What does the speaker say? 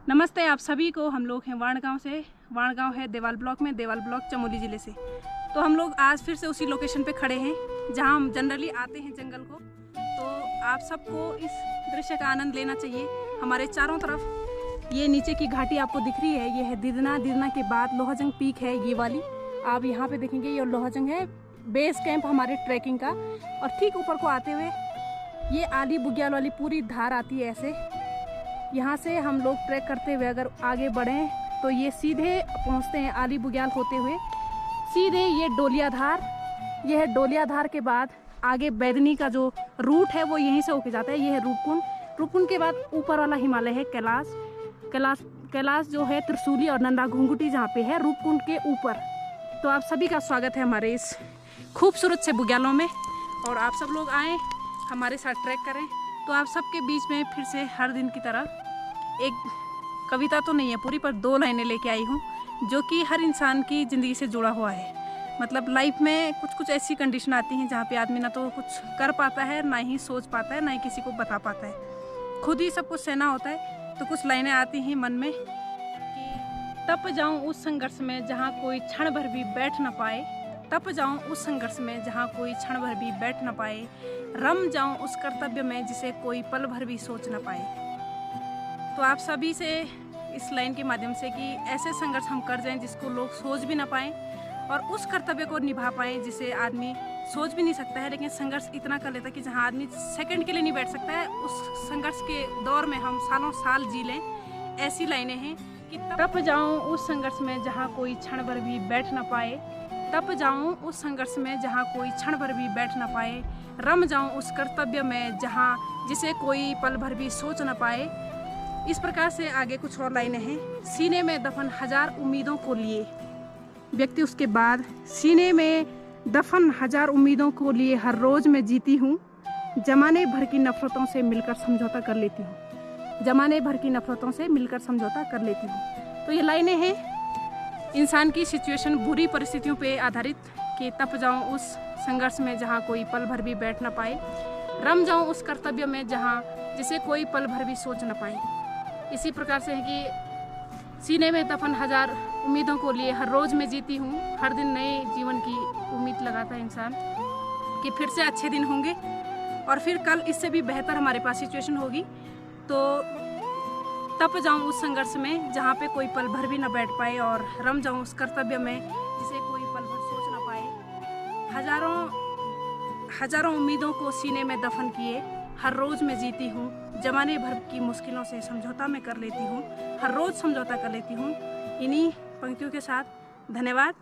नमस्ते आप सभी को। हम लोग हैं वाणगांव से। वाणगांव है देवाल ब्लॉक में, देवाल ब्लॉक चमोली ज़िले से। तो हम लोग आज फिर से उसी लोकेशन पे खड़े हैं जहां हम जनरली आते हैं जंगल को। तो आप सबको इस दृश्य का आनंद लेना चाहिए। हमारे चारों तरफ ये नीचे की घाटी आपको दिख रही है, ये है दिदना। दिदना के बाद लोहाजंग पीक है ये वाली, आप यहाँ पे देखेंगे। ये लोहाजंग है बेस कैंप हमारे ट्रैकिंग का। और ठीक ऊपर को आते हुए ये आली बुग्याल वाली पूरी धार आती है ऐसे। यहाँ से हम लोग ट्रैक करते हुए अगर आगे बढ़ें तो ये सीधे पहुँचते हैं आली बुग्याल होते हुए सीधे ये डोलिया धार। ये है डोलिया धार के बाद आगे बैदनी का जो रूट है वो यहीं से होके जाता है। ये है रूपकुंड। रूपकुंड के बाद ऊपर वाला हिमालय है कैलाश। कैलाश जो है त्रिशूली और नंदा घुंघुटी जहाँ पे है रूपकुंड के ऊपर। तो आप सभी का स्वागत है हमारे इस खूबसूरत से बुग्यालों में। और आप सब लोग आएँ हमारे साथ ट्रैक करें। तो आप सबके बीच में फिर से हर दिन की तरह एक कविता तो नहीं है पूरी, पर 2 लाइनें लेके आई हूँ जो कि हर इंसान की ज़िंदगी से जुड़ा हुआ है। मतलब लाइफ में कुछ ऐसी कंडीशन आती हैं जहाँ पे आदमी ना तो कुछ कर पाता है, ना ही सोच पाता है, ना ही किसी को बता पाता है। खुद ही सब कुछ सहना होता है। तो कुछ लाइनें आती हैं मन में कि तप जाऊँ उस संघर्ष में जहाँ कोई क्षण भर भी बैठ ना पाए। तप जाऊँ उस संघर्ष में जहाँ कोई क्षण भर भी बैठ ना पाए। रम जाऊँ उस कर्तव्य में जिसे कोई पल भर भी सोच ना पाए। तो आप सभी से इस लाइन के माध्यम से कि ऐसे संघर्ष हम कर जाएं जिसको लोग सोच भी ना पाएं, और उस कर्तव्य को निभा पाएं जिसे आदमी सोच भी नहीं सकता है, लेकिन संघर्ष इतना कर लेता है कि जहां आदमी सेकंड के लिए नहीं बैठ सकता है, उस संघर्ष के दौर में हम सालों साल जी लें। ऐसी लाइनें हैं कि तप जाऊँ उस संघर्ष में जहाँ कोई क्षण भर भी बैठ ना पाए। तप जाऊँ उस संघर्ष में जहाँ कोई क्षण भर भी बैठ ना पाए। रम जाऊँ उस कर्तव्य में जहाँ जिसे कोई पल भर भी सोच ना पाए। इस प्रकार से आगे कुछ और लाइनें हैं। सीने में दफन 1000 उम्मीदों को लिए व्यक्ति, उसके बाद सीने में दफन 1000 उम्मीदों को लिए हर रोज मैं जीती हूँ। जमाने भर की नफरतों से मिलकर समझौता कर लेती हूँ। जमाने भर की नफरतों से मिलकर समझौता कर लेती हूँ। तो ये लाइनें हैं इंसान की सिचुएशन, बुरी परिस्थितियों पे आधारित कि तप जाऊँ उस संघर्ष में जहाँ कोई पल भर भी बैठ ना पाए। रम जाऊँ उस कर्तव्य में जहाँ जिसे कोई पल भर भी सोच ना पाए। इसी प्रकार से है कि सीने में दफन 1000 उम्मीदों को लिए हर रोज़ मैं जीती हूँ। हर दिन नए जीवन की उम्मीद लगाता है इंसान कि फिर से अच्छे दिन होंगे और फिर कल इससे भी बेहतर हमारे पास सिचुएशन होगी। तो तप जाऊँ उस संघर्ष में जहाँ पे कोई पल भर भी ना बैठ पाए, और रम जाऊँ उस कर्तव्य में जिसे कोई पल भर सोच ना पाए। हजारों उम्मीदों को सीने में दफन किए हर रोज़ मैं जीती हूँ। जमाने भर की मुश्किलों से समझौता मैं कर लेती हूँ। हर रोज़ समझौता कर लेती हूँ। इन्हीं पंक्तियों के साथ धन्यवाद।